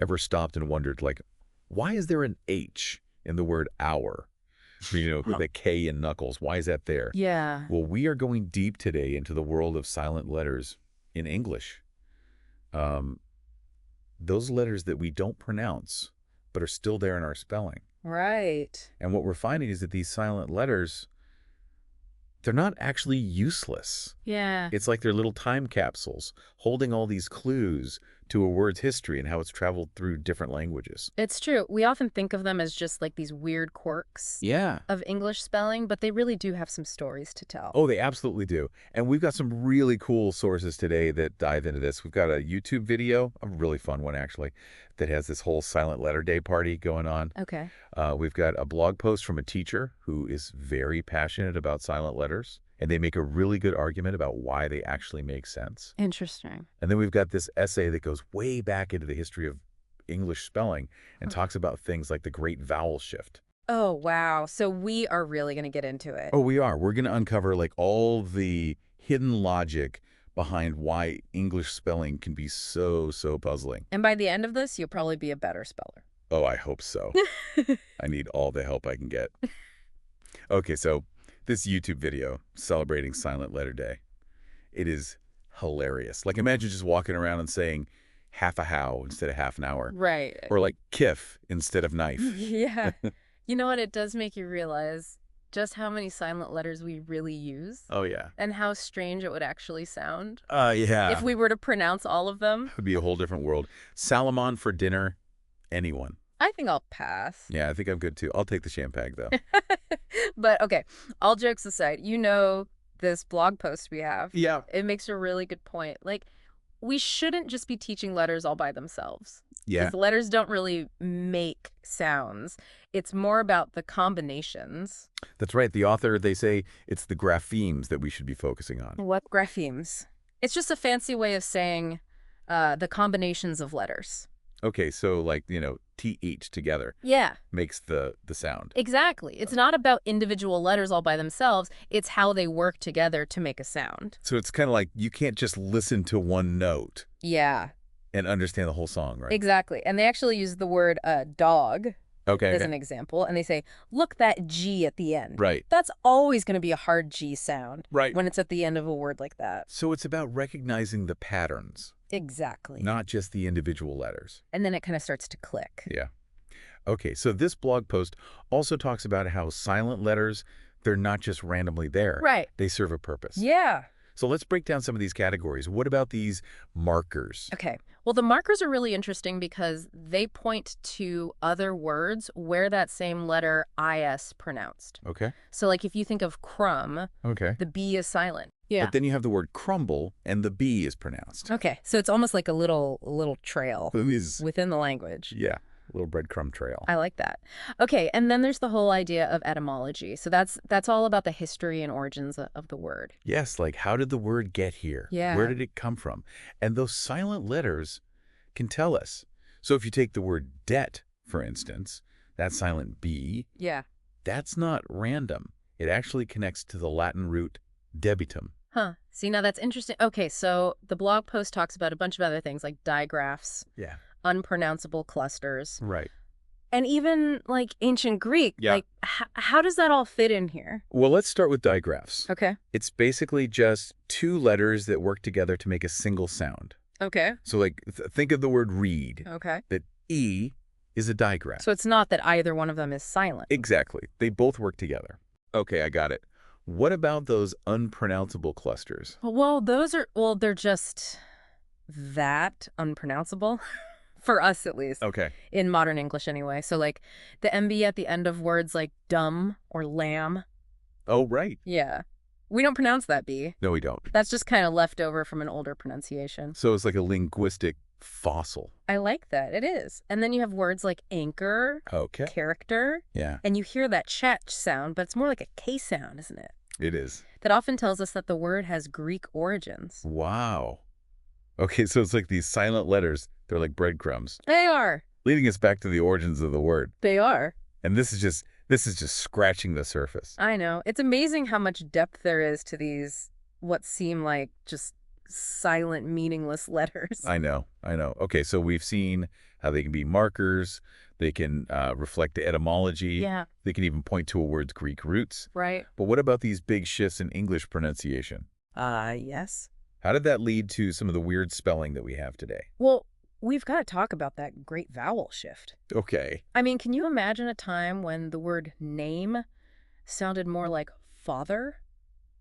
Ever stopped and wondered, like, why is there an H in the word hour? The K in knuckles. Why is that there? Yeah. Well, we are going deep today into the world of silent letters in English. Um, those letters that we don't pronounce, but are still there in our spelling. Right. And what we're finding is that these silent letters, they're not actually useless. Yeah. It's like they're little time capsules holding all these clues to a word's history and how it's traveled through different languages. It's true. We often think of them as just like these weird quirks Yeah. of English spelling, but they really do have some stories to tell. Oh, they absolutely do. And we've got some really cool sources today that dive into this. We've got a YouTube video, a really fun one actually, that has this whole silent letter day party going on. Okay. We've got a blog post from a teacher who is very passionate about silent letters, and they make a really good argument about why they actually make sense. Interesting. And then we've got this essay that goes way back into the history of English spelling and talks about things like the great vowel shift. Oh, wow. So we are really going to get into it. Oh, we are. We're going to uncover like all the hidden logic behind why English spelling can be so puzzling. And by the end of this, you'll probably be a better speller. Oh, I hope so. I need all the help I can get. Okay, so this YouTube video celebrating Silent Letter Day, it is hilarious. Like, imagine just walking around and saying half a how instead of half an hour. Right. Or like kif instead of knife. Yeah. You know what? It does make you realize just how many silent letters we really use. Oh, yeah. And how strange it would actually sound. Yeah. If we were to pronounce all of them. It would be a whole different world. Salmon for dinner, anyone. I think I'll pass. Yeah, I think I'm good too. I'll take the champagne though. But okay, all jokes aside, this blog post we have. Yeah. It makes a really good point. Like, we shouldn't just be teaching letters all by themselves. Yeah. Because letters don't really make sounds. It's more about the combinations. That's right. The author, they say it's the graphemes that we should be focusing on. What graphemes? It's just a fancy way of saying the combinations of letters. Okay, so like, TH together. Yeah. Makes the sound. Exactly. It's not about individual letters all by themselves. It's how they work together to make a sound. So it's kind of like you can't just listen to one note. Yeah. And understand the whole song, right? Exactly. And they actually use the word dog as an example. And they say, look, that G at the end. Right. That's always going to be a hard G sound. Right. When it's at the end of a word like that. So it's about recognizing the patterns. Exactly. Not just the individual letters. And then it kind of starts to click. Yeah. Okay, so this blog post also talks about how silent letters, they're not just randomly there. Right. They serve a purpose. Yeah. So let's break down some of these categories. What about these markers? Okay. Well, the markers are really interesting because they point to other words where that same letter is pronounced. Okay. So like if you think of crumb, Okay. the B is silent. Yeah. But then you have the word crumble and the B is pronounced. Okay. So it's almost like a little trail within the language. Yeah. A little breadcrumb trail. I like that. Okay, and then there's the whole idea of etymology. So that's all about the history and origins of the word. Yes, like how did the word get here? Yeah. Where did it come from? And those silent letters can tell us. So if you take the word debt, for instance, that silent B, yeah, that's not random. It actually connects to the Latin root debitum. Huh. See, now that's interesting. Okay, so the blog post talks about a bunch of other things like digraphs. Yeah. Unpronounceable clusters. Right. And even like ancient Greek. Yeah. Like how does that all fit in here? Well, let's start with digraphs. Okay. It's basically just two letters that work together to make a single sound. Okay. So like think of the word read. Okay. That E is a digraph. So it's not that either one of them is silent. Exactly. They both work together. Okay, I got it. What about those unpronounceable clusters? Well, they're just that unpronounceable. For us, at least. Okay. In modern English, anyway. So, like, the MB at the end of words like dumb or lamb. Oh, right. Yeah. We don't pronounce that B. No, we don't. That's just kind of left over from an older pronunciation. So it's like a linguistic fossil. I like that. It is. And then you have words like anchor, Okay. character. Yeah. And you hear that chat sound, but it's more like a K sound, isn't it? It is. That often tells us that the word has Greek origins. Wow. Okay, so it's like these silent letters. They're like breadcrumbs. They are. Leading us back to the origins of the word. They are. And this is just scratching the surface. I know. It's amazing how much depth there is to these, what seem like just silent, meaningless letters. I know. Okay, so we've seen how they can be markers, they can reflect the etymology, Yeah. they can even point to a word's Greek roots. Right. But what about these big shifts in English pronunciation? Yes. How did that lead to some of the weird spelling that we have today? Well, we've got to talk about that great vowel shift. Okay. I mean, can you imagine a time when the word name sounded more like father?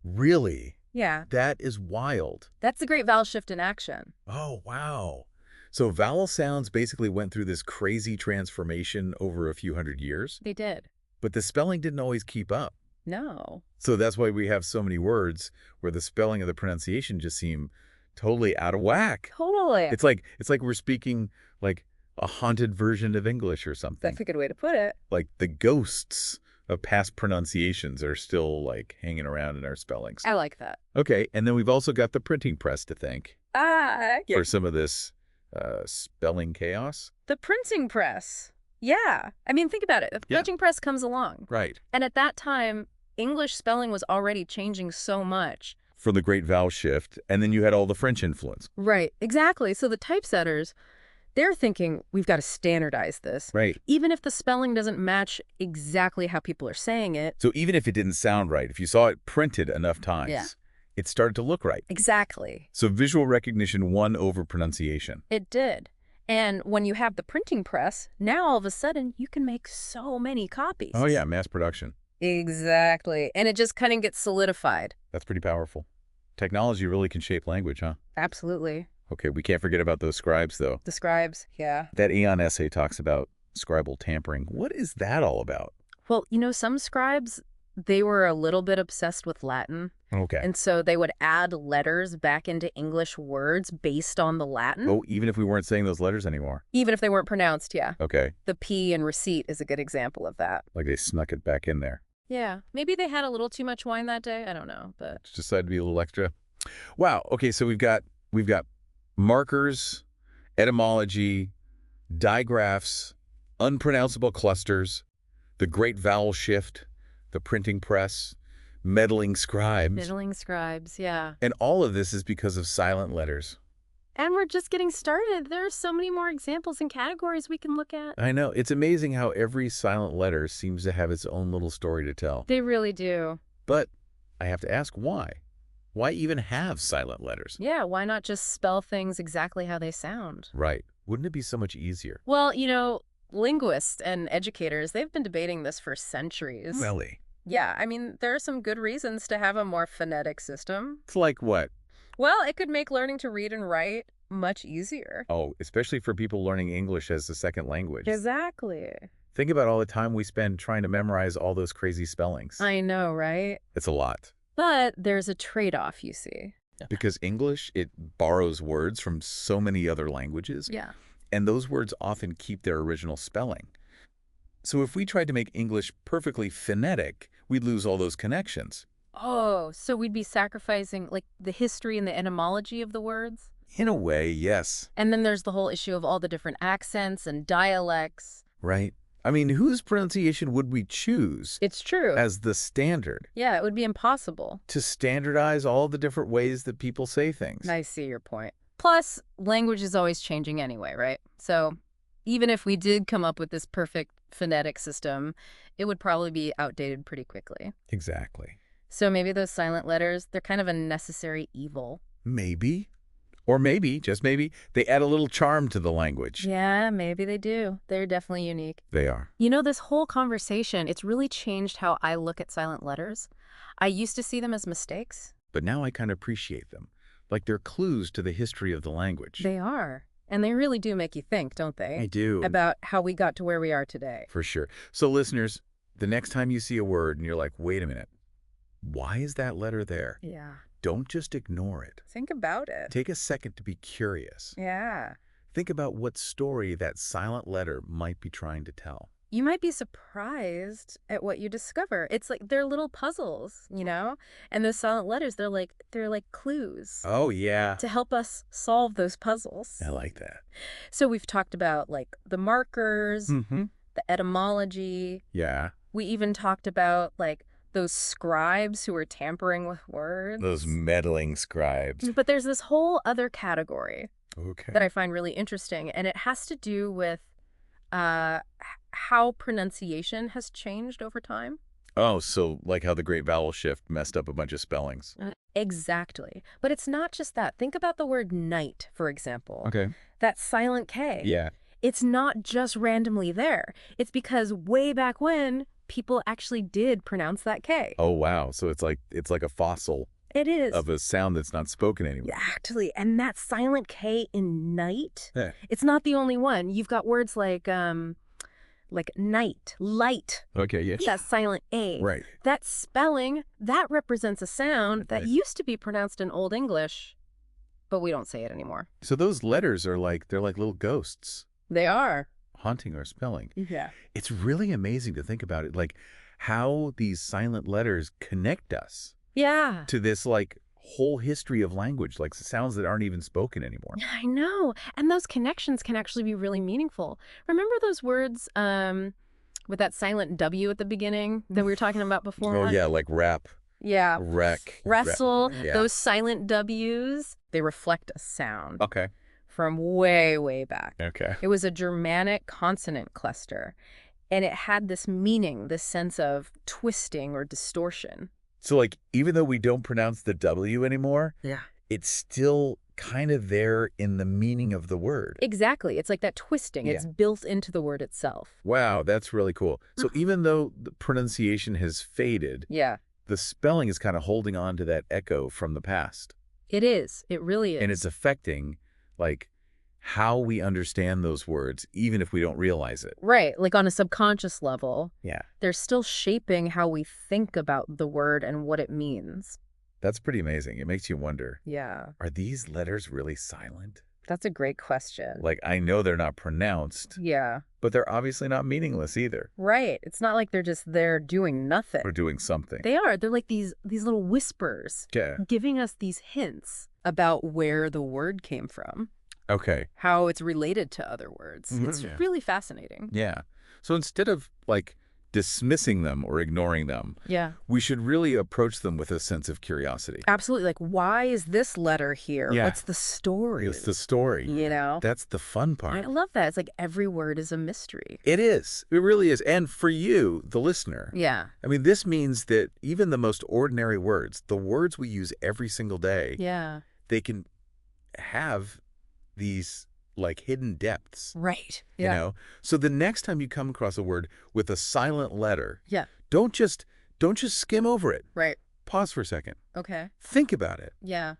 Really? Yeah. That is wild. That's the great vowel shift in action. Oh, wow. So vowel sounds basically went through this crazy transformation over a few hundred years, They did. but the spelling didn't always keep up. No. So that's why we have so many words where the spelling of the pronunciation just seem totally out of whack. Totally. It's like we're speaking like a haunted version of English or something. That's a good way to put it. Like the ghosts of past pronunciations are still like hanging around in our spellings. I like that. Okay, and then we've also got the printing press to thank Yeah. for some of this spelling chaos. The printing press. Yeah. I mean, think about it. The Yeah. printing press comes along. Right. And at that time, English spelling was already changing so much. From the great vowel shift, and then you had all the French influence. Right. Exactly. So the typesetters, they're thinking, we've got to standardize this. Right. Even if the spelling doesn't match exactly how people are saying it. So even if it didn't sound right, if you saw it printed enough times, Yeah. it started to look right. Exactly. So visual recognition won over pronunciation. It did. And when you have the printing press, now all of a sudden you can make so many copies. Oh yeah, mass production. Exactly. And it just kind of gets solidified. That's pretty powerful. Technology really can shape language, huh? Absolutely. Okay, we can't forget about those scribes, though. The scribes, yeah. That Aeon essay talks about scribal tampering. What is that all about? Well, some scribes, they were a little bit obsessed with Latin. Okay. And so they would add letters back into English words based on the Latin. Oh, even if we weren't saying those letters anymore? Even if they weren't pronounced, yeah. Okay. The P in receipt is a good example of that. Like they snuck it back in there. Yeah. Maybe they had a little too much wine that day. I don't know, but... Just decided to be a little extra. Wow. Okay, so we've got markers, etymology, digraphs, unpronounceable clusters, the great vowel shift, the printing press, meddling scribes. Middling scribes, yeah. And all of this is because of silent letters. And we're just getting started. There are so many more examples and categories we can look at. I know. It's amazing how every silent letter seems to have its own little story to tell. They really do. But I have to ask why? Why even have silent letters? Yeah, why not just spell things exactly how they sound? Right. Wouldn't it be so much easier? Well, linguists and educators, they've been debating this for centuries. Really? Yeah, I mean, there are some good reasons to have a more phonetic system. It's like what? Well, it could make learning to read and write much easier. Oh, especially for people learning English as a second language. Exactly. Think about all the time we spend trying to memorize all those crazy spellings. I know, right? It's a lot. But there's a trade-off, you see. Because English, it borrows words from so many other languages. Yeah. And those words often keep their original spelling. So if we tried to make English perfectly phonetic, we'd lose all those connections. Oh, so we'd be sacrificing, like, the history and the etymology of the words? In a way, yes. And then there's the whole issue of all the different accents and dialects. Right. I mean, whose pronunciation would we choose It's true. as the standard? Yeah, it would be impossible. To standardize all the different ways that people say things. I see your point. Plus, language is always changing anyway, right? So even if we did come up with this perfect phonetic system, it would probably be outdated pretty quickly. Exactly. So maybe those silent letters, they're kind of a necessary evil. Maybe. Or maybe, just maybe, they add a little charm to the language. Yeah, maybe they do. They're definitely unique. They are. This whole conversation, it's really changed how I look at silent letters. I used to see them as mistakes. But now I kind of appreciate them. Like they're clues to the history of the language. They are. And they really do make you think, don't they? I do. About how we got to where we are today. For sure. So listeners, the next time you see a word and you're like, wait a minute, why is that letter there? Yeah. Don't just ignore it. Think about it. Take a second to be curious. Yeah. Think about what story that silent letter might be trying to tell. You might be surprised at what you discover. It's like they're little puzzles, And those silent letters, they're like clues Oh, yeah. to help us solve those puzzles. I like that. So we've talked about like the markers, Mm-hmm. the etymology. Yeah. We even talked about like those scribes who were tampering with words. Those meddling scribes. But there's this whole other category. Okay. that I find really interesting, and it has to do with how pronunciation has changed over time. Oh, so like how the Great Vowel Shift messed up a bunch of spellings. Exactly. But it's not just that. Think about the word night, for example. Okay. That silent K. Yeah. It's not just randomly there. It's because way back when, people actually did pronounce that K. Oh, wow. So it's like a fossil It is. of a sound that's not spoken anymore. Actually, and that silent K in night, Yeah. it's not the only one. You've got words like night, light, Okay, yeah. that silent A. Right. That spelling, that represents a sound that Okay. used to be pronounced in Old English, but we don't say it anymore. So those letters are they're like little ghosts They are. haunting our spelling. Yeah. It's really amazing to think about it, like how these silent letters connect us Yeah. to this like whole history of language, like sounds that aren't even spoken anymore. I know. And those connections can actually be really meaningful. Remember those words with that silent W at the beginning that we were talking about before? Oh yeah, like rap, Yeah. wreck, Wrestle, Yeah. those silent W's, they reflect a sound Okay. from way, way back. Okay. It was a Germanic consonant cluster, and it had this meaning, this sense of twisting or distortion. So like even though we don't pronounce the W anymore, Yeah. it's still kind of there in the meaning of the word. Exactly. It's like that twisting. It's Yeah. built into the word itself. Wow, that's really cool. So even though the pronunciation has faded, Yeah. the spelling is kind of holding on to that echo from the past. It is. It really is. And it's affecting like how we understand those words, even if we don't realize it. Right. Like on a subconscious level, Yeah. they're still shaping how we think about the word and what it means. That's pretty amazing. It makes you wonder, Yeah. are these letters really silent? That's a great question. Like, I know they're not pronounced, Yeah. but they're obviously not meaningless either. Right. It's not like they're just there doing nothing. Or doing something. They are. They're like these little whispers Yeah. giving us these hints about where the word came from, Okay. how it's related to other words. It's Yeah. really fascinating. Yeah. So instead of like dismissing them or ignoring them, Yeah. we should really approach them with a sense of curiosity. Absolutely. Like, why is this letter here? Yeah. What's the story? It's the story. You know? That's the fun I part. love that. It's like every word is a mystery. It is. It really is. And for you, the listener, Yeah. I mean, this means that even the most ordinary words, the words we use every single day, Yeah. they can have these like hidden depths, Right. you know? So the next time you come across a word with a silent letter, Yeah. don't just skim over it. Right. Pause for a second. Okay. Think about it. Yeah.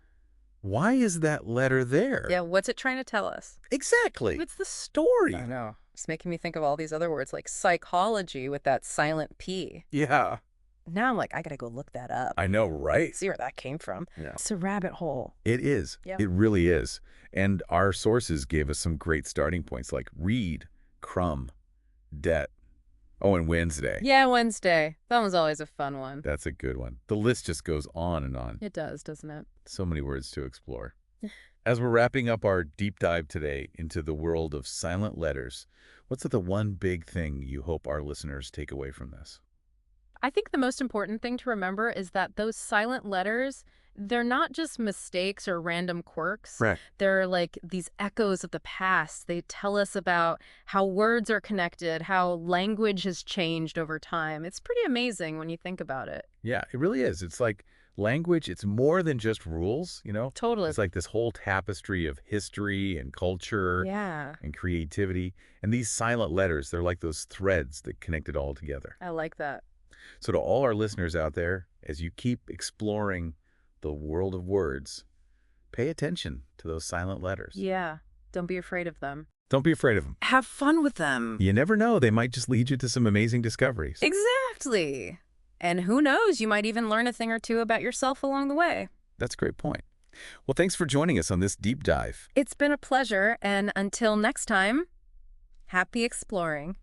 Why is that letter there? Yeah. What's it trying to tell us? Exactly. It's the story. I know. It's making me think of all these other words like psychology with that silent P. Yeah. Now I'm like, I gotta go look that up. I know, right? See where that came from. Yeah. It's a rabbit hole. It is. Yeah. It really is. And our sources gave us some great starting points like read, crumb, debt. Oh, and Wednesday. Yeah, Wednesday. That was always a fun one. That's a good one. The list just goes on and on. It does, doesn't it? So many words to explore. As we're wrapping up our deep dive today into the world of silent letters, what's the one big thing you hope our listeners take away from this? I think the most important thing to remember is that those silent letters, they're not just mistakes or random quirks. Right. They're like these echoes of the past. They tell us about how words are connected, how language has changed over time. It's pretty amazing when you think about it. Yeah, it really is. It's like language, it's more than just rules, you know? Totally. It's like this whole tapestry of history and culture Yeah, and creativity. And these silent letters, they're like those threads that connect it all together. I like that. So to all our listeners out there, as you keep exploring the world of words, pay attention to those silent letters. Yeah, don't be afraid of them. Don't be afraid of them. Have fun with them. You never know. They might just lead you to some amazing discoveries. Exactly. And who knows, you might even learn a thing or two about yourself along the way. That's a great point. Well, thanks for joining us on this deep dive. It's been a pleasure, and until next time, happy exploring.